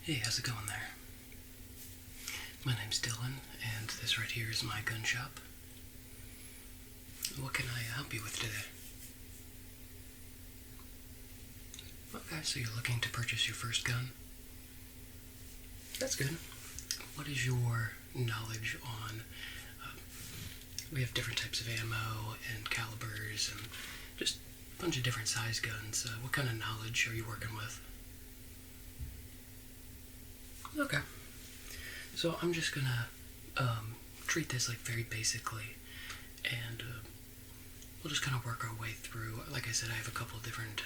Hey, how's it going there? My name's Dylan, and this right here is my gun shop. What can I help you with today? Okay, so you're looking to purchase your first gun? That's good. What is your knowledge on... we have different types of ammo and calibers and just a bunch of different size guns. What kind of knowledge are you working with? Okay. So I'm just gonna treat this like very basically, and we'll just kind of work our way through. Like I said, I have a couple different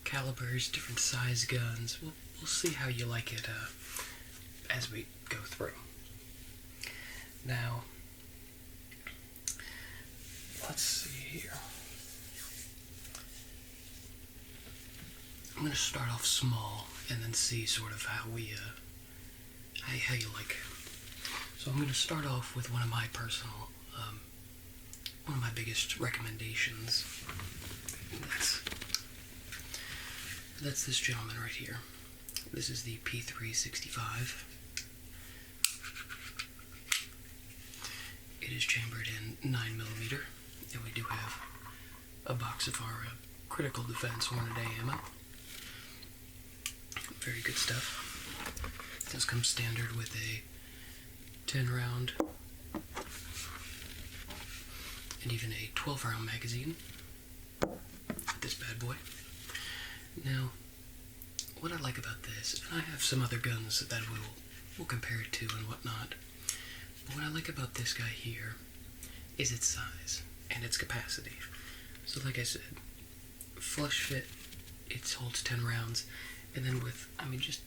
calibers, different size guns. We'll see how you like it as we go through. Now, let's see here. I'm gonna start off small and then see sort of how we how you like it. So I'm gonna start off with one of my personal one of my biggest recommendations. That's this gentleman right here. This is the P365. It is chambered in 9mm, and we do have a box of our critical defense Hornady ammo. Very good stuff. It does come standard with a 10-round and even a 12-round magazine. This bad boy. Now, what I like about this, and I have some other guns that we'll compare it to and whatnot, but what I like about this guy here is its size and its capacity. So like I said, flush fit, it holds 10 rounds, and then with, just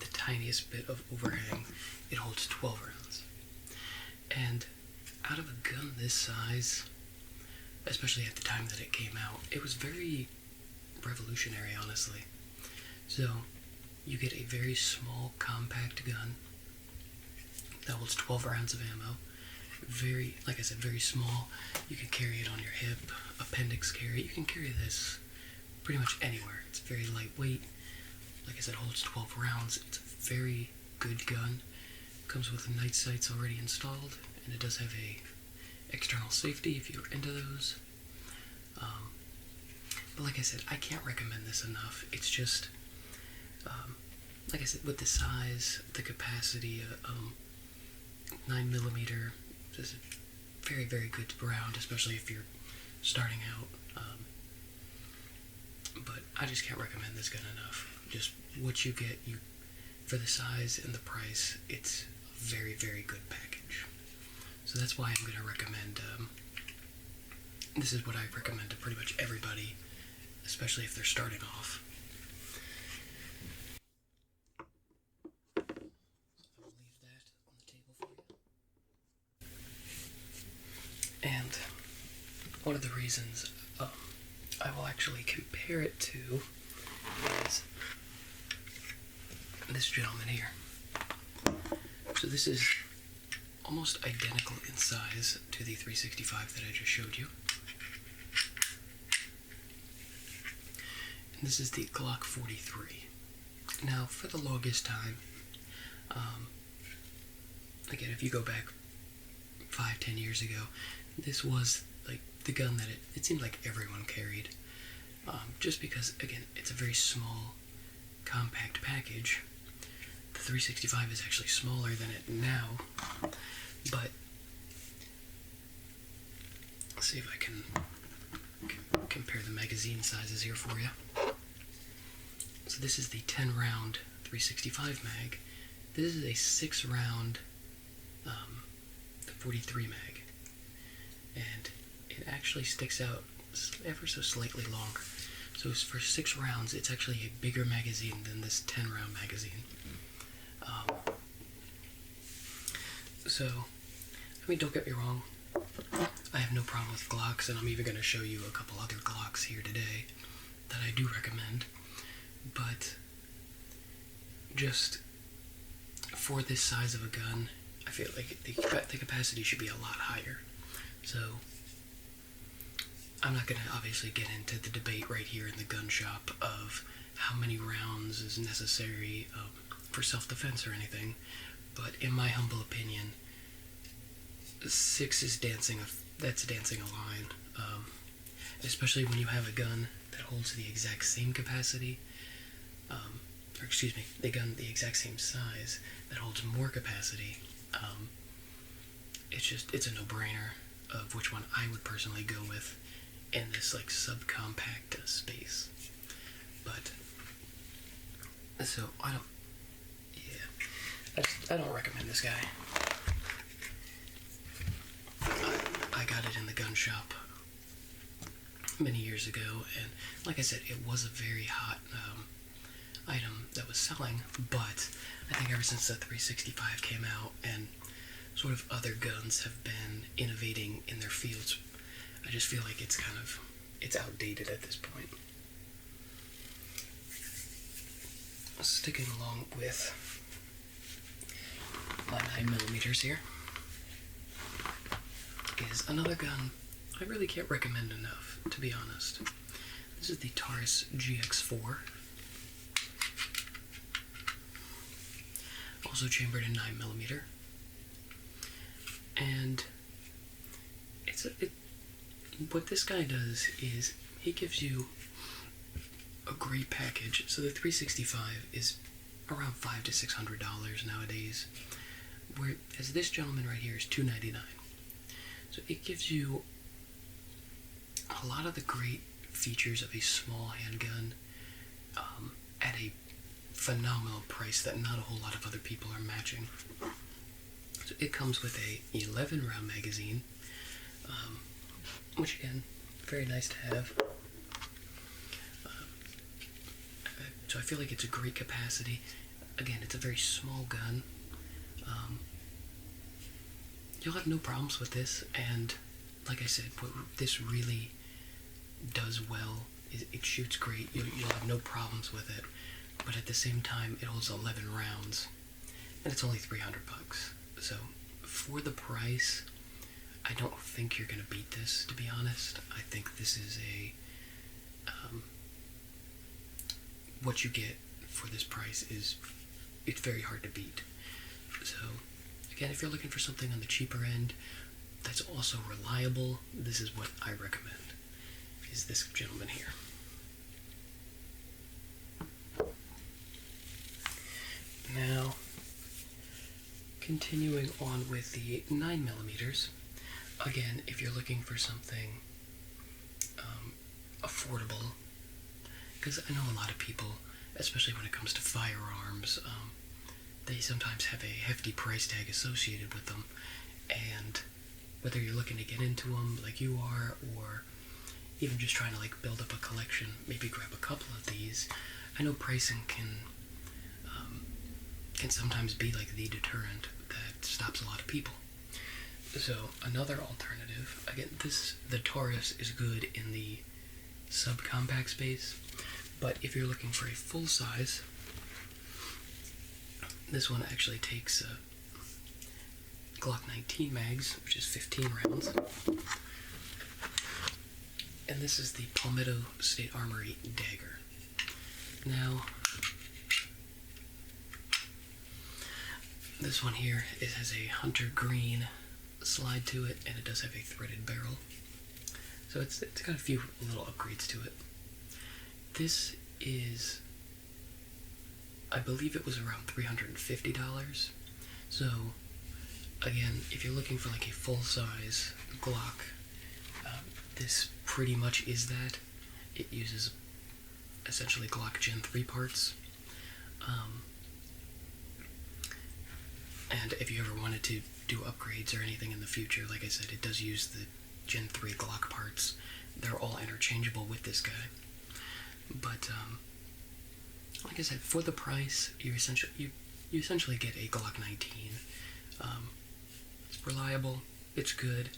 the tiniest bit of overhang, it holds 12 rounds. And out of a gun this size, especially at the time that it came out, it was very revolutionary, honestly. So, you get a very small, compact gun that holds 12 rounds of ammo. Very, like I said, very small. You can carry it on your hip, appendix carry. You can carry this pretty much anywhere. It's very lightweight. Like I said, holds 12 rounds. It's a very good gun. Comes with night sights already installed, and it does have a external safety if you're into those. But like I said, I can't recommend this enough. It's just, like I said, with the size, the capacity, 9mm, this is very, very good round, especially if you're starting out. But I just can't recommend this gun enough. Just what you get, for the size and the price, it's a very, very good package. So that's why I'm going to recommend, this is what I recommend to pretty much everybody, especially if they're starting off. So I'll leave that on the table for you. And one of the reasons I will actually compare it to is this gentleman here. So this is almost identical in size to the 365 that I just showed you. And this is the Glock 43. Now, for the longest time, again, if you go back 5-10 years ago, this was like the gun that it seemed like everyone carried. Just because, again, it's a very small, compact package. The 365 is actually smaller than it now, but let's see if I can compare the magazine sizes here for you. So this is the 10-round 365 mag. This is a 6-round 43 mag, and it actually sticks out ever so slightly longer. So for 6 rounds, it's actually a bigger magazine than this 10-round magazine. So, don't get me wrong, I have no problem with Glocks, and I'm even going to show you a couple other Glocks here today that I do recommend, but just for this size of a gun, I feel like the capacity should be a lot higher. So, I'm not going to obviously get into the debate right here in the gun shop of how many rounds is necessary for self-defense or anything, but in my humble opinion, 6 is dancing a line, especially when you have a gun that holds the exact same capacity, or excuse me, the gun the exact same size that holds more capacity. It's a no-brainer of which one I would personally go with in this like subcompact space. But so I don't recommend this guy. I got it in the Gunshop many years ago, and like I said, it was a very hot item that was selling, but I think ever since the 365 came out and sort of other guns have been innovating in their fields, I just feel like it's outdated at this point. Sticking along with my 9mm here is another gun I really can't recommend enough, to be honest. This is the Taurus GX4. Also chambered in 9mm. And what this guy does is he gives you a great package. So the 365 is around $500 to $600 nowadays, whereas this gentleman right here is $299. So it gives you a lot of the great features of a small handgun at a phenomenal price that not a whole lot of other people are matching. So it comes with a 11-round magazine, which again, very nice to have. So I feel like it's a great capacity. Again, it's a very small gun. You'll have no problems with this, and like I said, what this really does well is it shoots great. You'll have no problems with it, but at the same time, it holds 11 rounds, and it's only $300. So for the price, I don't think you're gonna beat this, to be honest. I think this is what you get for this price it's very hard to beat. So again, if you're looking for something on the cheaper end that's also reliable, this is what I recommend, is this gentleman here. Now, continuing on with the 9mm, again, if you're looking for something affordable, because I know a lot of people, especially when it comes to firearms, they sometimes have a hefty price tag associated with them, and whether you're looking to get into them like you are, or even just trying to like build up a collection, maybe grab a couple of these, I know pricing can sometimes be like the deterrent that stops a lot of people. So another alternative, again, the Taurus is good in the subcompact space, but if you're looking for a full size, this one actually takes Glock 19 mags, which is 15 rounds, and this is the Palmetto State Armory Dagger. Now, this one here, it has a hunter green slide to it, and it does have a threaded barrel. So it's got a few little upgrades to it. This is, I believe it was around $350. So again, if you're looking for like a full-size Glock, this pretty much is that. It uses essentially Glock Gen 3 parts. And if you ever wanted to do upgrades or anything in the future, like I said, it does use the Gen 3 Glock parts. They're all interchangeable with this guy. But, like I said, for the price, you essentially get a Glock 19. It's reliable, it's good,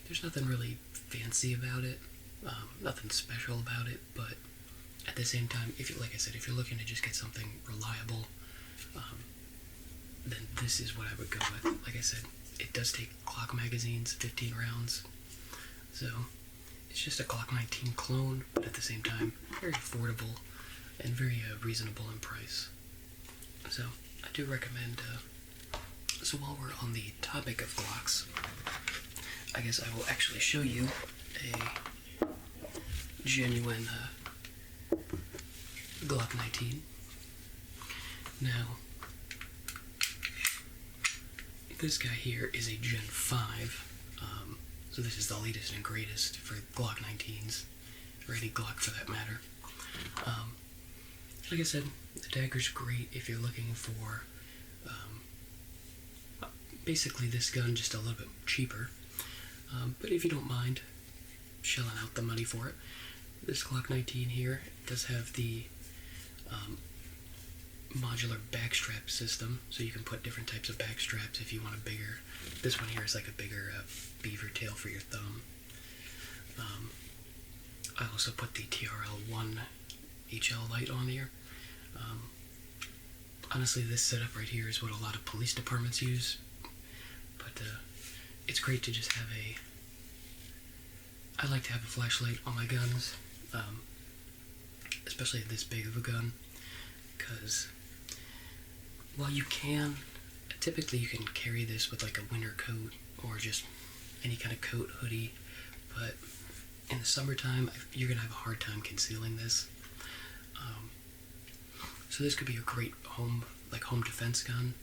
there's nothing really fancy about it, nothing special about it, but at the same time, like I said, if you're looking to just get something reliable, then this is what I would go with. Like I said, it does take Glock magazines, 15 rounds, so it's just a Glock 19 clone, but at the same time, very affordable and very reasonable in price. So I do recommend, so while we're on the topic of Glocks, I guess I will actually show you a genuine Glock 19. Now, this guy here is a Gen 5, so this is the latest and greatest for Glock 19s, or any Glock for that matter. Like I said, the dagger's great if you're looking for basically this gun, just a little bit cheaper. But if you don't mind shelling out the money for it, this Glock 19 here does have the modular backstrap system, so you can put different types of backstraps if you want a bigger. This one here is like a bigger beaver tail for your thumb. I also put the TRL-1 HL light on here. Honestly, this setup right here is what a lot of police departments use, but it's great to just have I like to have a flashlight on my guns, especially this big of a gun, because while you can, typically you can carry this with like a winter coat or just any kind of coat, hoodie, but in the summertime, you're going to have a hard time concealing this. So this could be a great home defense gun.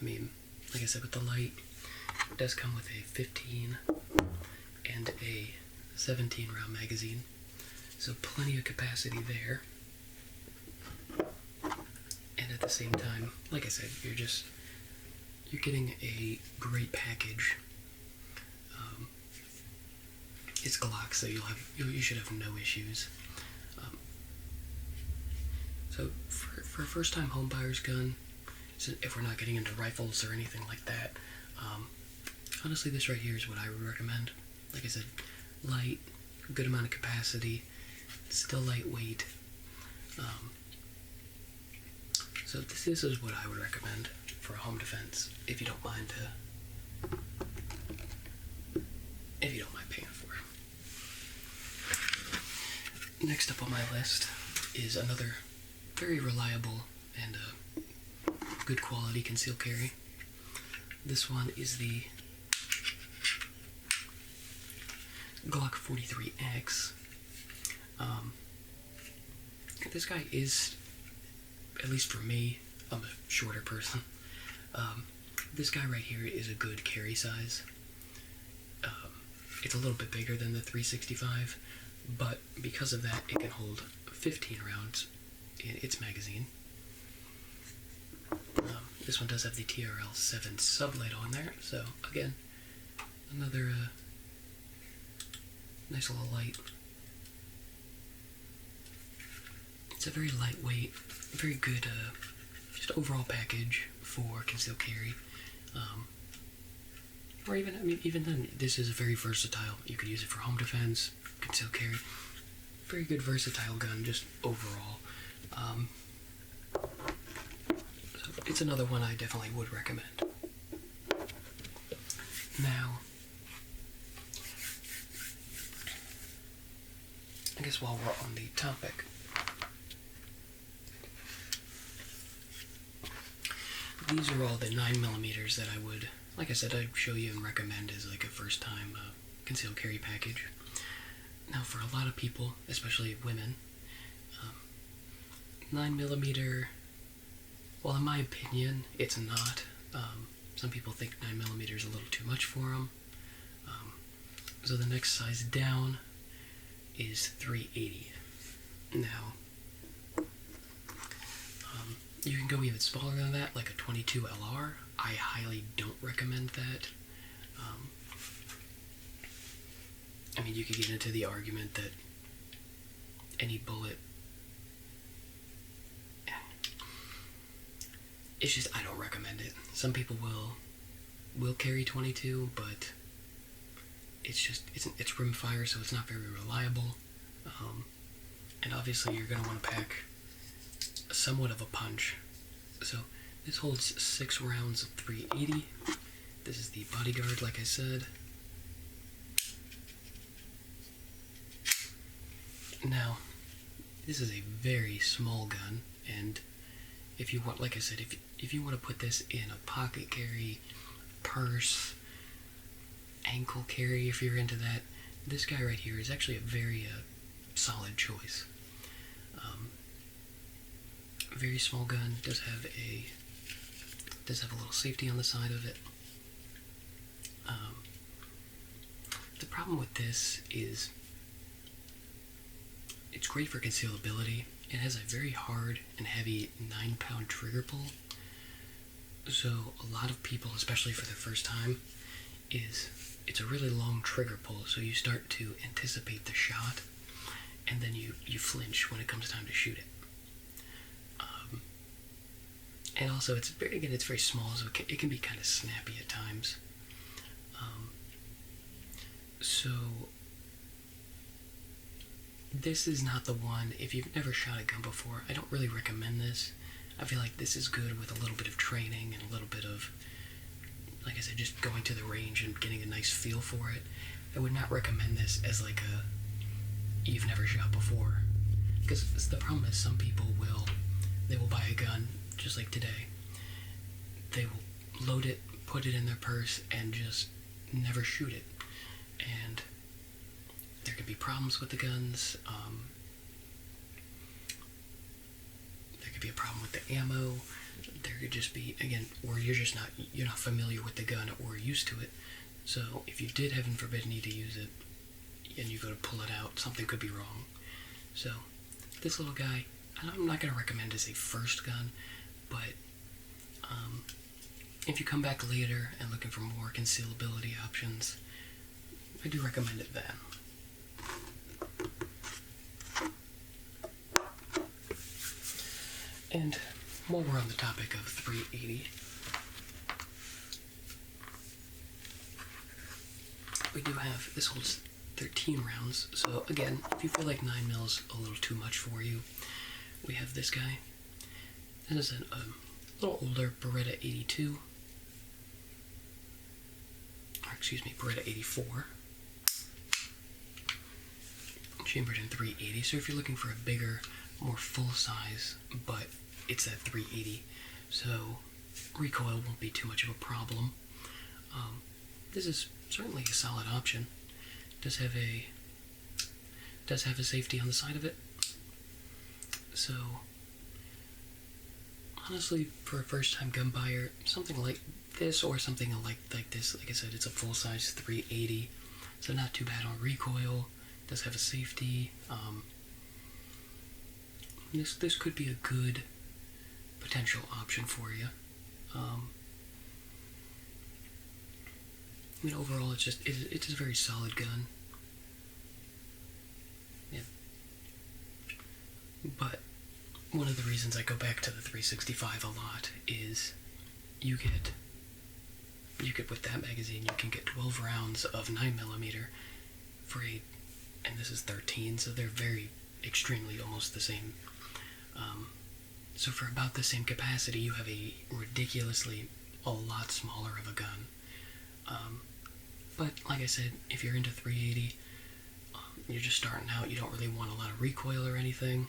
I mean, like I said, with the light, it does come with a 15 and a 17 round magazine, so plenty of capacity there. And at the same time, like I said, you're getting a great package. It's Glock, so you should have no issues. So for a first-time homebuyer's gun, so if we're not getting into rifles or anything like that, honestly, this right here is what I would recommend. Like I said, light, good amount of capacity, still lightweight. So this is what I would recommend for a home defense, if you don't mind paying for it. Next up on my list is another very reliable and good quality concealed carry. This one is the Glock 43X. This guy is, at least for me, I'm a shorter person. This guy right here is a good carry size. It's a little bit bigger than the 365, but because of that, it can hold 15 rounds in its magazine. This one does have the TRL-7 sublight on there, so again, another nice little light. It's a very lightweight, very good, just overall package for concealed carry. Or even then, this is very versatile. You could use it for home defense, concealed carry. Very good versatile gun, just overall. So it's another one I definitely would recommend. Now, I guess while we're on the topic, these are all the 9mm that I would, like I said, I'd show you and recommend as like a first time concealed carry package. Now for a lot of people, especially women, 9mm, well in my opinion, it's not. Some people think 9mm is a little too much for them. So the next size down is 380. Now, you can go even smaller than that, like a 22 LR. I highly don't recommend that. I mean, you could get into the argument that any bullet, it's just, I don't recommend it. Some people will carry 22, but it's rimfire, so it's not very reliable. And obviously you're going to want to pack somewhat of a punch. So this holds 6 rounds of 380. This is the bodyguard, like I said. Now, this is a very small gun, and if you want, like I said, if you want to put this in a pocket carry, purse, ankle carry, if you're into that, this guy right here is actually a very solid choice. Very small gun, does have a little safety on the side of it. The problem with this is it's great for concealability. It has a very hard and heavy 9-pound trigger pull. So a lot of people, especially for the first time, it's a really long trigger pull. So you start to anticipate the shot, and then you flinch when it comes time to shoot it. And also, it's very small, so it can be kind of snappy at times. So this is not the one. If you've never shot a gun before, I don't really recommend this. I feel like this is good with a little bit of training and a little bit of, like I said, just going to the range and getting a nice feel for it. I would not recommend this as like you've never shot before, because the problem is some people will buy a gun just like today. They will load it, put it in their purse, and just never shoot it. And there could be problems with the guns. There could be a problem with the ammo. There could just be, again, or you're not familiar with the gun or used to it. So if you did, heaven forbid, need to use it, and you go to pull it out, something could be wrong. So this little guy, I'm not going to recommend as a first gun, but if you come back later and looking for more concealability options, I do recommend it then. And while we're on the topic of 380, we do have, this holds 13 rounds, so again, if you feel like 9mm is a little too much for you, we have this guy. This is a little older Beretta 82, or excuse me, Beretta 84, chambered in 380, so if you're looking for a bigger, more full size, but it's at 380, so recoil won't be too much of a problem. This is certainly a solid option. Does have a safety on the side of it. So honestly, for a first-time gun buyer, something like this or something like this, like I said, it's a full-size 380, so not too bad on recoil. Does have a safety. This could be a good potential option for you. I mean, overall, it's a very solid gun. Yeah. But one of the reasons I go back to the 365 a lot is you get with that magazine, you can get 12 rounds of 9mm for and this is 13, so they're very extremely almost the same. So for about the same capacity, you have a ridiculously a lot smaller of a gun. But like I said, if you're into 380, you're just starting out, you don't really want a lot of recoil or anything,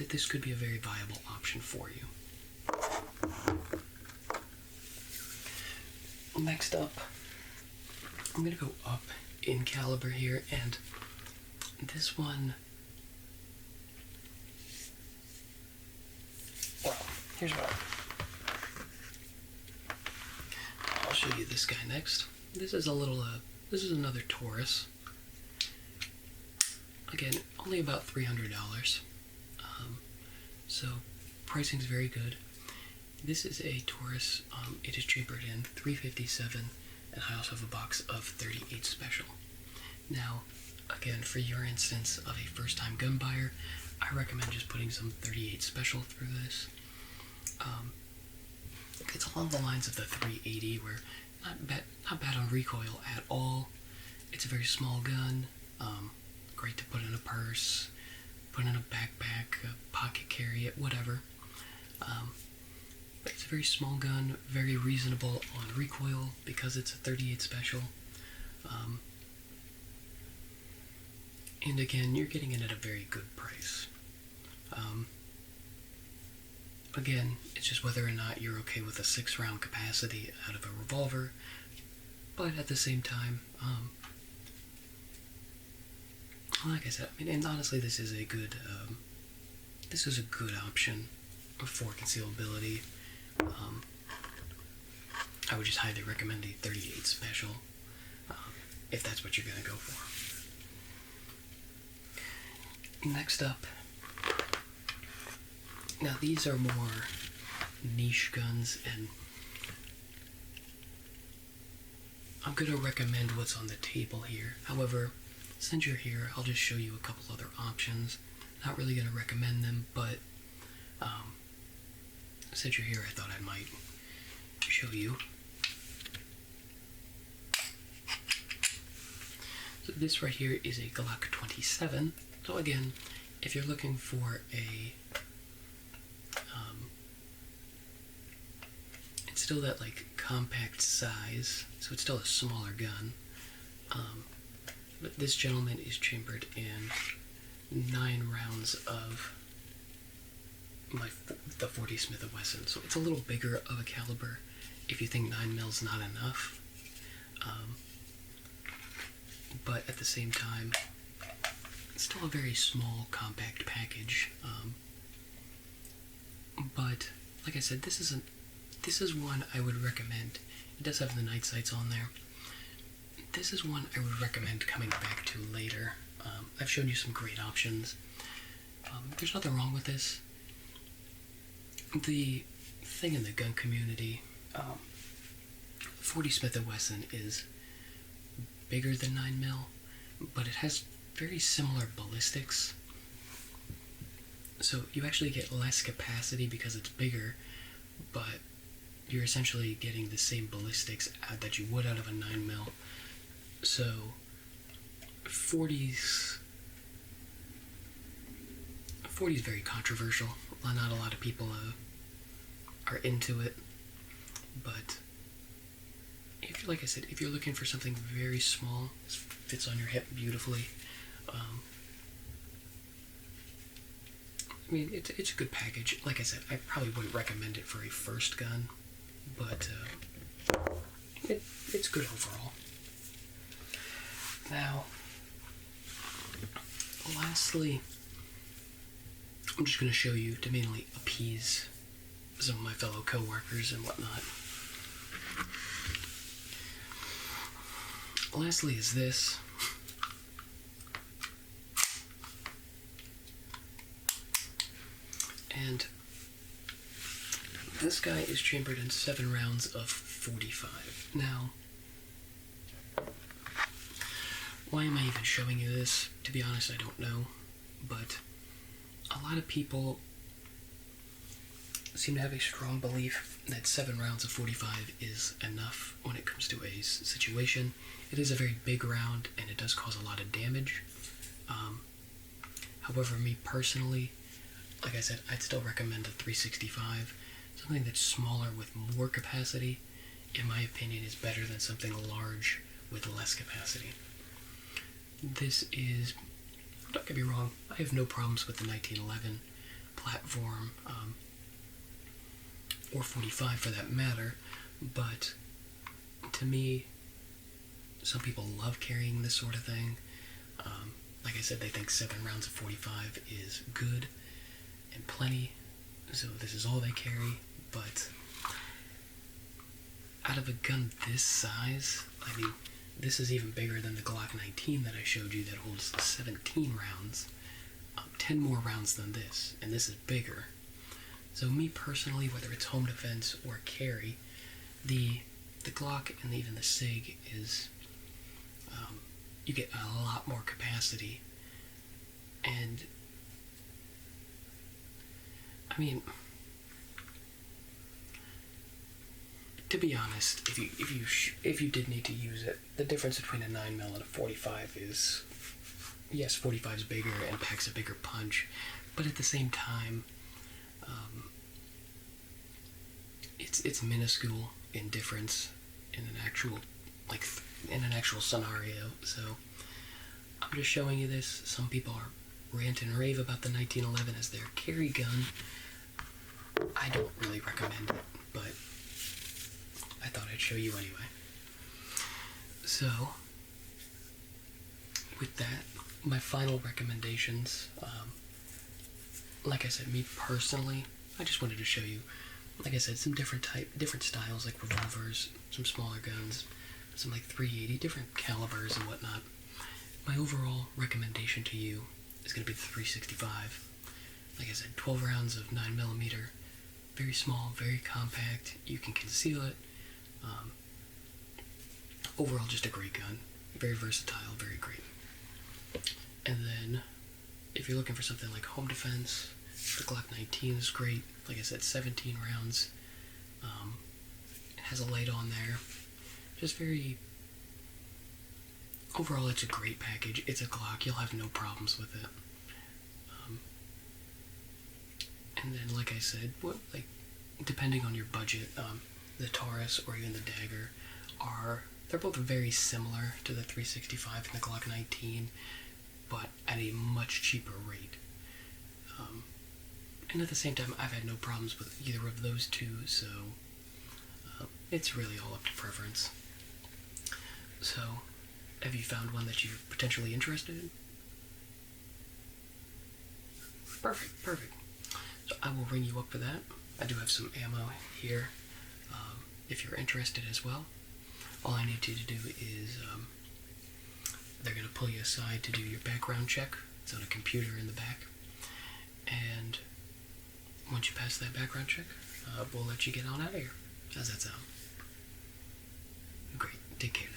this could be a very viable option for you. Next up, I'm going to go up in caliber here, and this one, well, here's what I'll show you this guy next. This is this is another Taurus. Again, only about $300. So pricing's very good. This is a Taurus. It is chambered in 357, and I also have a box of 38 special. Now, again, for your instance of a first-time gun buyer, I recommend just putting some 38 special through this. It's along the lines of the 380, where not bad on recoil at all. It's a very small gun, great to put in a purse, put in a backpack, a pocket carry it, whatever. But it's a very small gun, very reasonable on recoil because it's a 38 special. And again, you're getting it at a very good price. Again, it's just whether or not you're okay with a 6-round capacity out of a revolver, but at the same time, like I said, I mean, and honestly, this is a good option for concealability. I would just highly recommend the 38 Special if that's what you're going to go for. Next up, now these are more niche guns, and I'm going to recommend what's on the table here. However, since you're here, I'll just show you a couple other options. Not really going to recommend them, but since you're here, I thought I might show you. So this right here is a Glock 27. So again, if you're looking for a, it's still that like compact size, so it's still a smaller gun. But this gentleman is chambered in 9 rounds of the 40 Smith & Wesson, so it's a little bigger of a caliber if you think 9mm not enough. But at the same time, it's still a very small, compact package. But like I said, this is one I would recommend. It does have the night sights on there. This is one I would recommend coming back to later. I've shown you some great options. There's nothing wrong with this. The thing in the gun community, 40 Smith & Wesson is bigger than 9mm, but it has very similar ballistics. So you actually get less capacity because it's bigger, but you're essentially getting the same ballistics that you would out of a 9mm. So 40's very controversial. Not a lot of people are into it, but like I said, if you're looking for something very small, fits on your hip beautifully. I mean, it's a good package. Like I said, I probably wouldn't recommend it for a first gun, but it's good overall. Now, lastly, I'm just going to show you to mainly appease some of my fellow co-workers and whatnot. Lastly is this. And this guy is chambered in 7 rounds of 45. Now, why am I even showing you this? To be honest, I don't know. But a lot of people seem to have a strong belief that 7 rounds of 45 is enough when it comes to a situation. It is a very big round, and it does cause a lot of damage. However, me personally, like I said, I'd still recommend a 365. Something that's smaller with more capacity, in my opinion, is better than something large with less capacity. This is, don't get me wrong, I have no problems with the 1911 platform, or 45 for that matter, but to me, some people love carrying this sort of thing. Like I said, they think 7 rounds of 45 is good and plenty, so this is all they carry. But out of a gun this size, I mean, this is even bigger than the Glock 19 that I showed you that holds 17 rounds, 10 more rounds than this, and this is bigger. So me personally, whether it's home defense or carry, the Glock and even the Sig is, you get a lot more capacity. And I mean, to be honest, if you did need to use it, the difference between a 9mm and a 45 is, yes, 45 is bigger and packs a bigger punch, but at the same time, it's minuscule in difference in an actual scenario. So I'm just showing you this. Some people are rant and rave about the 1911 as their carry gun. I don't really recommend it, but I thought I'd show you anyway. So, with that, my final recommendations, like I said, me personally, I just wanted to show you, like I said, some different styles, like revolvers, some smaller guns, some like 380, different calibers and whatnot. My overall recommendation to you is going to be the 365. Like I said, 12 rounds of 9mm, very small, very compact, you can conceal it. Overall, just a great gun, very versatile, very great. And then, if you're looking for something like home defense, the Glock 19 is great. Like I said, 17 rounds. It has a light on there. Just very... Overall, it's a great package. It's a Glock. You'll have no problems with it. And then, like I said, depending on your budget, the Taurus or even the Dagger they're both very similar to the 365 and the Glock 19, but at a much cheaper rate. And at the same time, I've had no problems with either of those two, so it's really all up to preference. So, have you found one that you're potentially interested in? Perfect. So I will ring you up for that. I do have some ammo here, if you're interested as well. All I need you to do is, they're going to pull you aside to do your background check. It's on a computer in the back. And once you pass that background check, we'll let you get on out of here. How's that sound? Great. Take care.